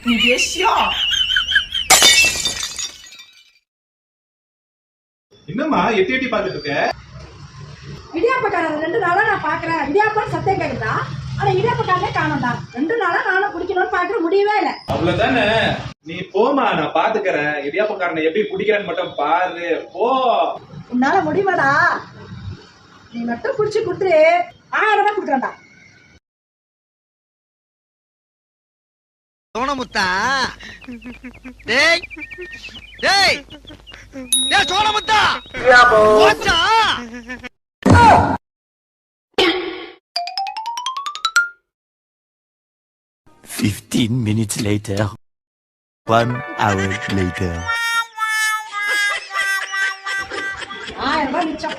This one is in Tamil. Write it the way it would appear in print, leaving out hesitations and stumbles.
你别笑。என்னம்மா எட்டி எட்டி பாத்துட்டு இருக்க? இடியாப்பக்காரன் 2 நாளா நான் பாக்குறேன். இடியாப்பம் சத்தம் கேக்குதா? ஆனா இடியாப்பக்காரனே காணோம்டா. 2 நாளா நானும் குடிக்கணும்னு பாக்குற முடியவே இல்ல. அவ்வளவுதானே, நீ போமா, நான் பாத்துக்கிறேன். இடியாப்பக்காரனை எப்படி குடிக்கிறேன்னு மட்டும் பாரு, போ. உன்னால முடியுமாடா? நீ மட்டும் குடிச்சு குடுத்துரு, 1000 ரூபாய் குடுக்கறேன்டா. சோனமுத்தா, டேய் டேய் டேய் சோனமுத்தா, போச்சா? 15 minutes later. 1 hour later. 1000 ரூபாய் மிச்சம்.